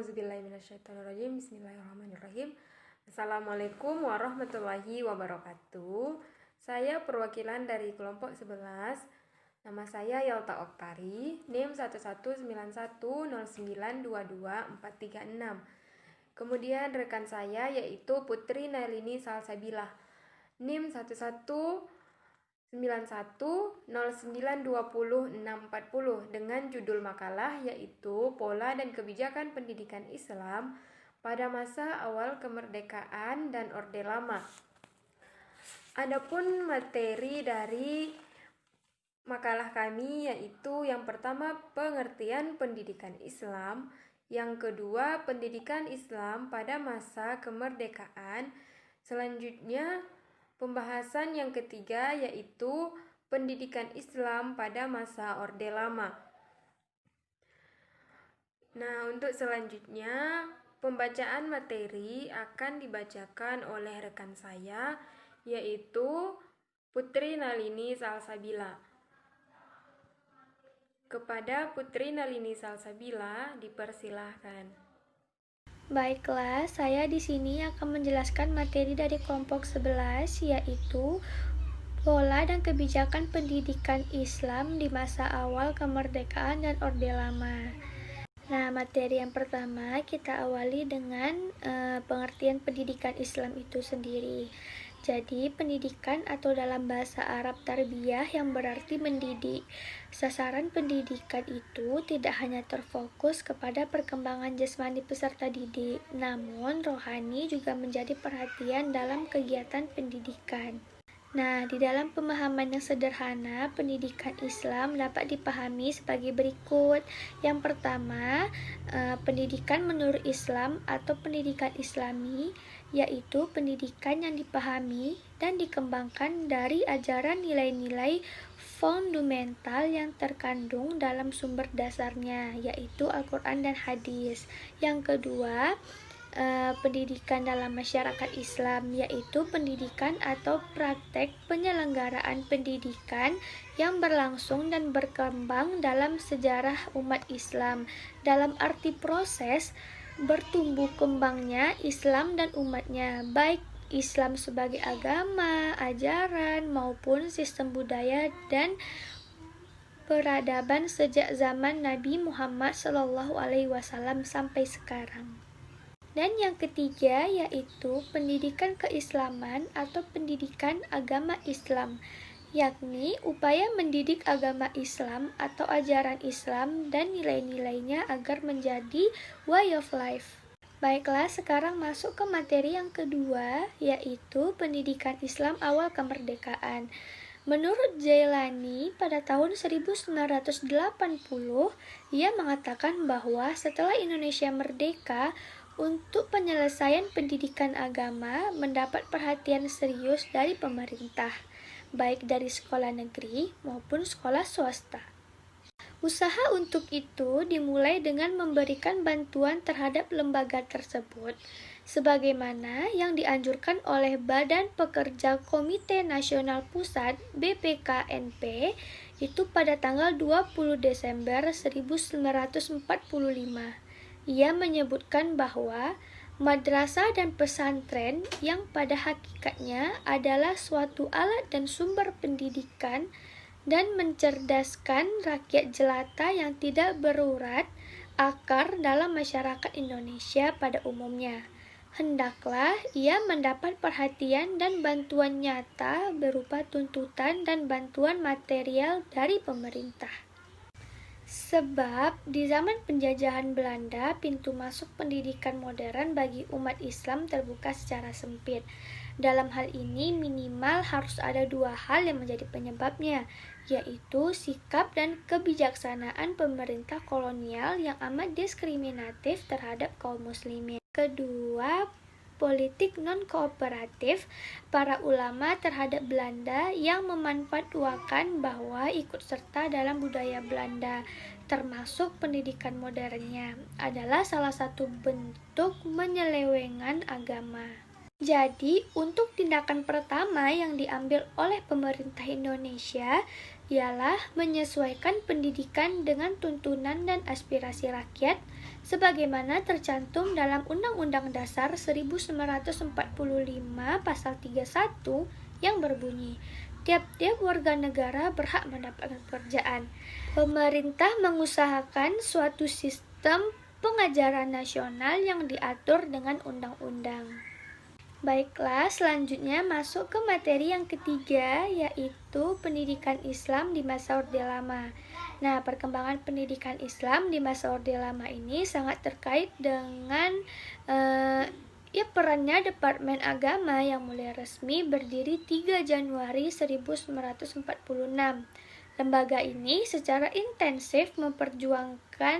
A'udzubillahiminasyaitonirrajim. Bismillahirrahmanirrahim. Assalamualaikum warahmatullahi wabarakatuh. Saya perwakilan dari kelompok 11. Nama saya Yalta Oktari, NIM 119109224436. Kemudian rekan saya yaitu Putri Nailini Salsabila, NIM 119109200640 dengan judul makalah yaitu Pola dan Kebijakan Pendidikan Islam pada masa awal kemerdekaan dan Orde Lama. Adapun materi dari makalah kami yaitu yang pertama pengertian pendidikan Islam, yang kedua pendidikan Islam pada masa kemerdekaan, selanjutnya pembahasan yang ketiga yaitu pendidikan Islam pada masa Orde Lama. Nah, untuk selanjutnya pembacaan materi akan dibacakan oleh rekan saya yaitu Putri Nailini Salsabila. Kepada Putri Nailini Salsabila dipersilahkan. Baiklah, saya di sini akan menjelaskan materi dari kelompok 11 yaitu Pola dan Kebijakan Pendidikan Islam di masa awal kemerdekaan dan Orde Lama. Nah, materi yang pertama kita awali dengan pengertian pendidikan Islam itu sendiri. Jadi, pendidikan atau dalam bahasa Arab tarbiyah yang berarti mendidik. Sasaran pendidikan itu tidak hanya terfokus kepada perkembangan jasmani peserta didik, namun rohani juga menjadi perhatian dalam kegiatan pendidikan. Nah, di dalam pemahaman yang sederhana, pendidikan Islam dapat dipahami sebagai berikut. Yang pertama, pendidikan menurut Islam atau pendidikan Islami, yaitu pendidikan yang dipahami dan dikembangkan dari ajaran nilai-nilai fundamental yang terkandung dalam sumber dasarnya, yaitu Al-Quran dan Hadis. Yang kedua, pendidikan dalam masyarakat Islam, yaitu pendidikan atau praktek penyelenggaraan pendidikan yang berlangsung dan berkembang dalam sejarah umat Islam, dalam arti proses bertumbuh kembangnya Islam dan umatnya, baik Islam sebagai agama, ajaran, maupun sistem budaya dan peradaban sejak zaman Nabi Muhammad SAW sampai sekarang. Dan yang ketiga yaitu pendidikan keislaman atau pendidikan agama Islam, yakni upaya mendidik agama Islam atau ajaran Islam dan nilai-nilainya agar menjadi way of life. Baiklah, sekarang masuk ke materi yang kedua, yaitu pendidikan Islam awal kemerdekaan. Menurut Jailani, pada tahun 1980, ia mengatakan bahwa setelah Indonesia merdeka, untuk penyelesaian pendidikan agama mendapat perhatian serius dari pemerintah, baik dari sekolah negeri maupun sekolah swasta. Usaha untuk itu dimulai dengan memberikan bantuan terhadap lembaga tersebut, sebagaimana yang dianjurkan oleh Badan Pekerja Komite Nasional Pusat BPKNP itu pada tanggal 20 Desember 1945. Ia menyebutkan bahwa madrasah dan pesantren yang pada hakikatnya adalah suatu alat dan sumber pendidikan dan mencerdaskan rakyat jelata yang tidak berurat akar dalam masyarakat Indonesia pada umumnya. Hendaklah ia mendapat perhatian dan bantuan nyata berupa tuntutan dan bantuan material dari pemerintah. Sebab di zaman penjajahan Belanda, pintu masuk pendidikan modern bagi umat Islam terbuka secara sempit. Dalam hal ini minimal harus ada dua hal yang menjadi penyebabnya, yaitu sikap dan kebijaksanaan pemerintah kolonial yang amat diskriminatif terhadap kaum muslimin. Kedua, politik non-kooperatif para ulama terhadap Belanda yang memanfaatkan bahwa ikut serta dalam budaya Belanda, termasuk pendidikan modernnya, adalah salah satu bentuk penyelewengan agama. Jadi, untuk tindakan pertama yang diambil oleh pemerintah Indonesia ialah menyesuaikan pendidikan dengan tuntunan dan aspirasi rakyat sebagaimana tercantum dalam Undang-Undang Dasar 1945 pasal 31 yang berbunyi, tiap-tiap warga negara berhak mendapatkan pekerjaan. Pemerintah mengusahakan suatu sistem pengajaran nasional yang diatur dengan undang-undang. Baiklah, selanjutnya masuk ke materi yang ketiga, yaitu pendidikan Islam di masa Orde Lama. Nah, perkembangan pendidikan Islam di masa Orde Lama ini sangat terkait dengan perannya Departemen Agama yang mulai resmi berdiri 3 Januari 1946. Lembaga ini secara intensif memperjuangkan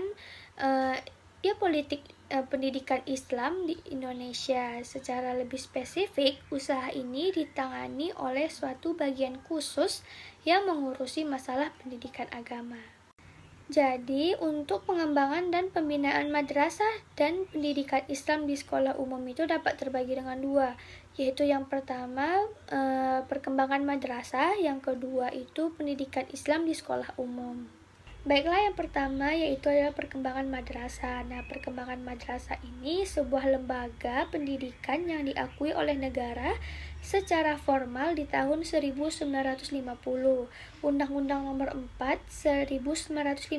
politik pendidikan Islam di Indonesia. Secara lebih spesifik, usaha ini ditangani oleh suatu bagian khusus yang mengurusi masalah pendidikan agama. Jadi, untuk pengembangan dan pembinaan madrasah dan pendidikan Islam di sekolah umum itu dapat terbagi dengan dua, yaitu yang pertama perkembangan madrasah, yang kedua itu pendidikan Islam di sekolah umum. Baiklah, yang pertama yaitu adalah perkembangan madrasah. Nah, perkembangan madrasah ini sebuah lembaga pendidikan yang diakui oleh negara secara formal di tahun 1950. Undang-Undang Nomor 4 1950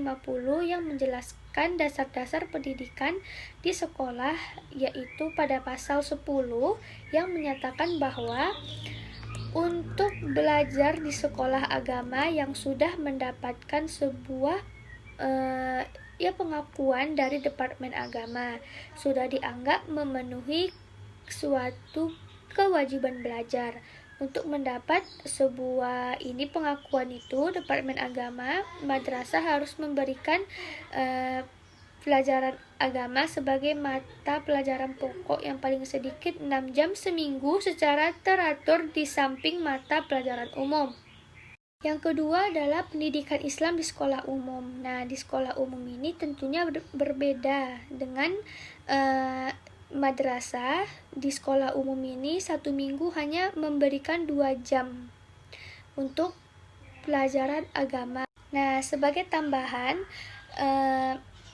yang menjelaskan dasar-dasar pendidikan di sekolah, yaitu pada pasal 10 yang menyatakan bahwa untuk belajar di sekolah agama yang sudah mendapatkan sebuah pengakuan dari Departemen Agama, sudah dianggap memenuhi suatu kewajiban belajar. Untuk mendapat sebuah pengakuan itu, Departemen Agama, madrasah harus memberikan pelajaran agama sebagai mata pelajaran pokok yang paling sedikit 6 jam seminggu secara teratur di samping mata pelajaran umum. Yang kedua adalah pendidikan Islam di sekolah umum. Nah, di sekolah umum ini tentunya berbeda dengan madrasah. Di sekolah umum ini 1 minggu hanya memberikan 2 jam untuk pelajaran agama. Nah, sebagai tambahan,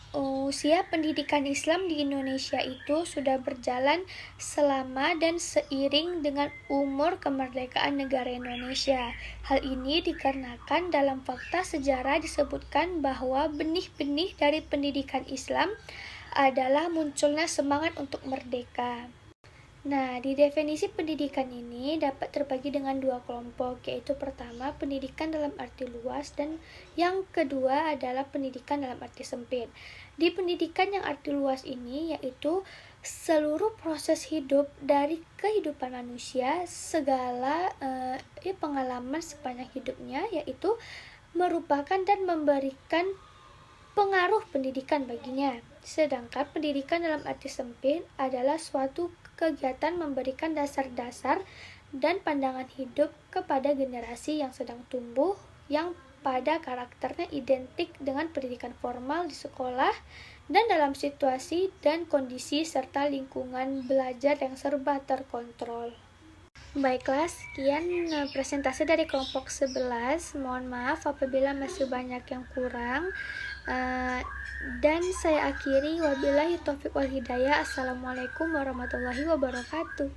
usia pendidikan Islam di Indonesia itu sudah berjalan selama dan seiring dengan umur kemerdekaan negara Indonesia. Hal ini dikarenakan dalam fakta sejarah disebutkan bahwa benih-benih dari pendidikan Islam adalah munculnya semangat untuk merdeka. Nah, di definisi pendidikan ini dapat terbagi dengan 2 kelompok, yaitu pertama pendidikan dalam arti luas dan yang kedua adalah pendidikan dalam arti sempit. Di pendidikan yang arti luas ini yaitu seluruh proses hidup dari kehidupan manusia, segala pengalaman sepanjang hidupnya, yaitu merupakan dan memberikan pengaruh pendidikan baginya. Sedangkan pendidikan dalam arti sempit adalah suatu kegiatan memberikan dasar-dasar dan pandangan hidup kepada generasi yang sedang tumbuh, yang pada karakternya identik dengan pendidikan formal di sekolah dan dalam situasi dan kondisi serta lingkungan belajar yang serba terkontrol. Baiklah, sekian presentasi dari kelompok 11. Mohon maaf apabila masih banyak yang kurang. Dan saya akhiri, wabillahi taufiq wal hidayah. Assalamualaikum warahmatullahi wabarakatuh.